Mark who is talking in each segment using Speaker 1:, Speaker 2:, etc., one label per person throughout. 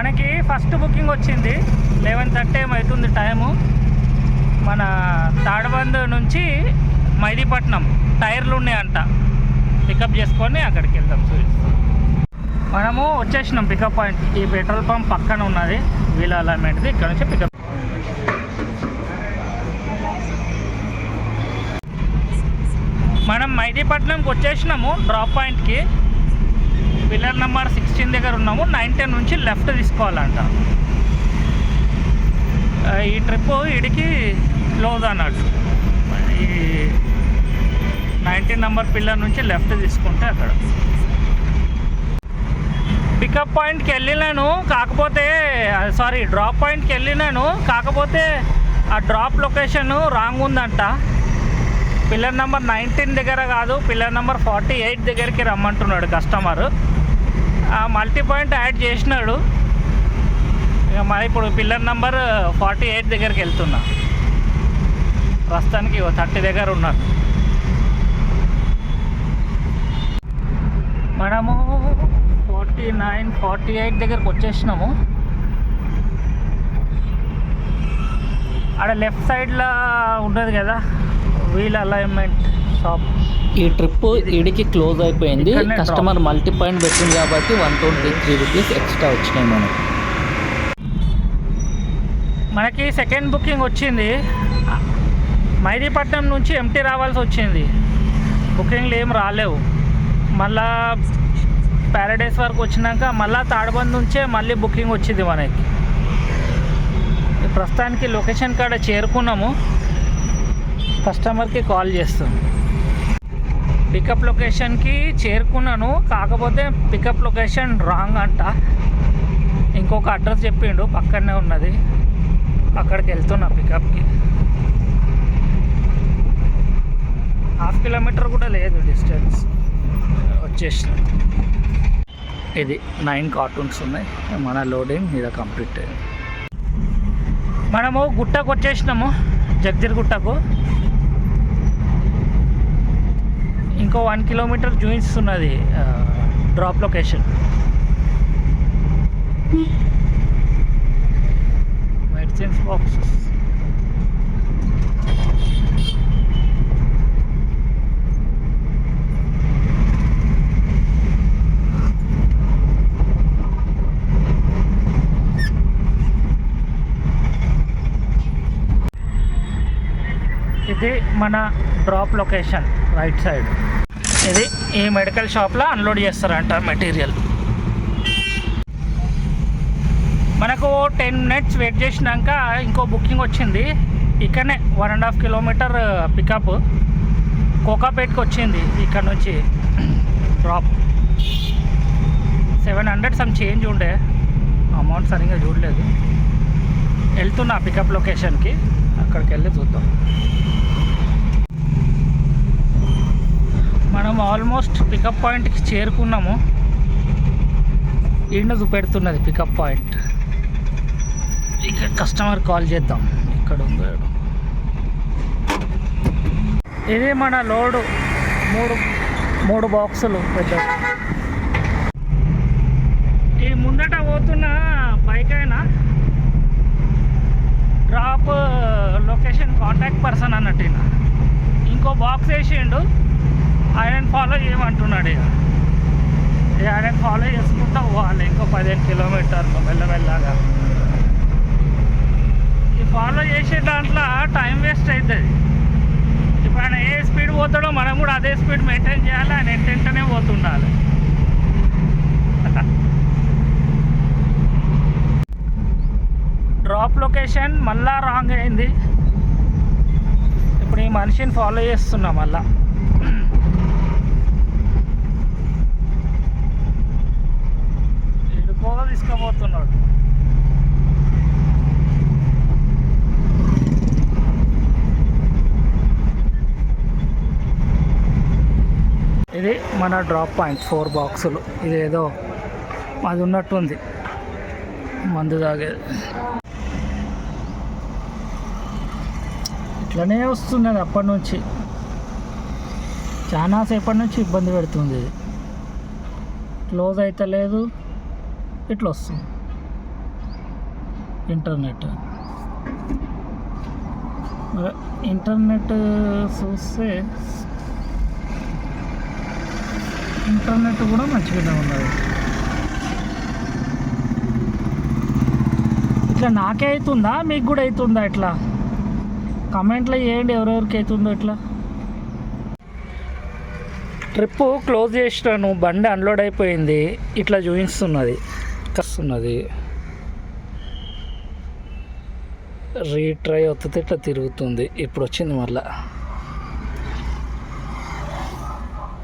Speaker 1: మనకి first booking వచ్చింది 11:30 ఏమవుతుంది టైము. మన తాడబంద్ నుంచి మైదీపట్నం టైర్లు ఉన్నాయంట, పికప్ చేసుకొని అక్కడికి వెళ్దాం. మనము వచ్చేసినాం పికప్ పాయింట్. ఈ పెట్రోల్ పంప్ పక్కన ఉన్నది వీల్ అలైన్మెంట్ది. ఇక్కడ నుంచి పికప్. మనం మైదీపట్నంకి వచ్చేసినాము డ్రాప్ పాయింట్కి. పిల్లర్ నెంబర్ 16 దగ్గర ఉన్నాము. 910 నుంచి లెఫ్ట్ తీసుకోవాలంట. ఈ ట్రిప్ ఇడికి క్లోజ్ అన్నట్టు. ఈ 19 నెంబర్ పిల్లర్ నుంచి లెఫ్ట్ తీసుకుంటే అక్కడ పికప్ పాయింట్కి వెళ్ళినాను. కాకపోతే డ్రాప్ పాయింట్కి వెళ్ళినాను. కాకపోతే ఆ డ్రాప్ లొకేషన్ రాంగ్ ఉందంట. పిల్లర్ నెంబర్ 19 దగ్గర కాదు, పిల్లర్ నెంబర్ 48 దగ్గరికి రమ్మంటున్నాడు కస్టమరు. ఆ మల్టీ పాయింట్ యాడ్ చేసినాడు. ఇక మరి ఇప్పుడు పిల్లర్ నెంబర్ 48 దగ్గరికి వెళ్తున్నా. ప్రస్తుతానికి 30 దగ్గర ఉన్నాను. మనము 49, 48 దగ్గరకు వచ్చేసినాము. ఆడ లెఫ్ట్ సైడ్లో ఉండదు కదా వీల్ అలైన్మెంట్ షాప్.
Speaker 2: ఈ ట్రిప్ ఇడికి క్లోజ్ అయిపోయింది. కస్టమర్ మల్టీ పాయింట్ పెట్టింది కాబట్టి 123 రూపీస్ ఎక్స్ట్రా వచ్చినాయి.
Speaker 1: మనకి సెకండ్ బుకింగ్ వచ్చింది. మైదీపట్నం నుంచి ఎంటీ రావాల్సి వచ్చింది. బుకింగ్లు ఏం రాలేవు. మళ్ళా ప్యారడైస్ వరకు వచ్చినాక మళ్ళీ తాడబంద్ నుంచే మళ్ళీ బుకింగ్ వచ్చింది మనకి. ప్రస్తుతానికి లొకేషన్ కాడ చేరుకున్నాము. కస్టమర్కి కాల్ చేస్తాం. పికప్ లొకేషన్కి చేరుకున్నాను. కాకపోతే పికప్ లొకేషన్ రాంగ్ అంట. ఇంకొక అడ్రస్ చెప్పిండు, పక్కనే ఉన్నది. అక్కడికి వెళ్తున్నా పికప్కి. 1/2 కిలోమీటర్ కూడా లేదు డిస్టెన్స్. వచ్చేసిన. ఇది 9 కార్టూన్స్ ఉన్నాయి. మన లోడింగ్ ఇది కంప్లీట్ అయింది. మనము గుట్టకు వచ్చేసినాము, జగ్జీర్ గుట్టకు. ఇంకో 1 కిలోమీటర్ చూపిస్తున్నది డ్రాప్ లొకేషన్. Medicines boxes. ఇది మన డ్రాప్ లొకేషన్ రైట్ సైడ్. ఇది ఈ మెడికల్ షాప్లో అన్లోడ్ చేస్తారంట మెటీరియల్. మనకు 10 మినిట్స్ వెయిట్ చేసినాక ఇంకో బుకింగ్ వచ్చింది. ఇక్కడనే 1.5 కిలోమీటర్ పికప్ కోకాపేట్కి వచ్చింది. ఇక్కడ నుంచి డ్రాప్ 700 సమ్ చేంజ్ ఉండే. అమౌంట్ సరిగ్గా చూడలేదు. వెళ్తున్నా పికప్ లొకేషన్కి. అక్కడికి వెళ్ళి చూద్దాం. మనం ఆల్మోస్ట్ పికప్ పాయింట్కి చేరుకున్నాము. ఈయన చూపెడుతున్నది పికప్ పాయింట్. ఇక్కడ కస్టమర్ కాల్ చేద్దాం. ఇక్కడ ఉంది. ఇది మన లోడు. మూడు బాక్సులు పెద్ద. ఈ ముందట పోతున్న బైక్ అయినా డ్రాప్ లొకేషన్ కాంటాక్ట్ పర్సన్ అన్నట్టు. ఇంకో బాక్స్ వేసిండు. ఆయనని ఫాలో చేయమంటున్నాడు. ఇక ఆయనని ఫాలో చేసుకుంటూ పోవాలి. ఇంకో 15 కిలోమీటర్లు మెల్లమెల్లగా. ఈ ఫాలో చేసే దాంట్లో టైం వేస్ట్ అవుతుంది. ఇప్పుడు ఆయన ఏ స్పీడ్ పోతాడో మనం కూడా అదే స్పీడ్ మెయింటైన్ చేయాలి. ఆయన ఎంటనే పోతుండాలి. డ్రాప్ లొకేషన్ మళ్ళా రాంగ్ అయింది. ఇప్పుడు ఈ మనిషిని ఫాలో చేస్తున్నా. మళ్ళా ఇడుకోగా తీసుకుపోతున్నాడు. ఇది మన డ్రాప్ పాయింట్. 4 బాక్సులు. ఇదేదో అది ఉన్నట్టుంది మందు తాగేది. ఇట్లనే వస్తున్నది అప్పటి నుంచి. చాలా సేపటి నుంచి ఇబ్బంది పెడుతుంది. ఇది క్లోజ్ అయితే లేదు, ఇట్లా వస్తుంది. ఇంటర్నెట్ ఇంటర్నెట్ చూస్తే ఇంటర్నెట్ కూడా మంచిగానే ఉన్నది. ఇట్లా నాకే అవుతుందా మీకు కూడా అవుతుందా? ఇట్లా కమెంట్లో చేయండి ఎవరెవరికి అవుతుందో. ఇట్లా ట్రిప్ క్లోజ్ చేసినాను, బండి అన్లోడ్ అయిపోయింది. ఇట్లా చూపిస్తున్నది కస్తున్నది. రీట్రై వస్తే ఇట్లా తిరుగుతుంది. ఇప్పుడు వచ్చింది మళ్ళా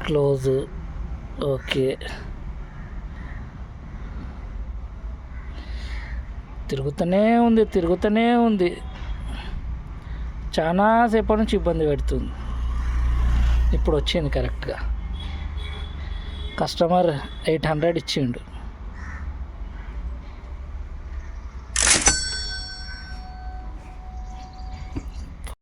Speaker 1: క్లోజ్. ఓకే, తిరుగుతూనే ఉంది. చాలా సేపటి నుంచి ఇబ్బంది పెడుతుంది. ఇప్పుడు వచ్చింది కరెక్ట్గా. కస్టమర్ 800 ఇచ్చిండు.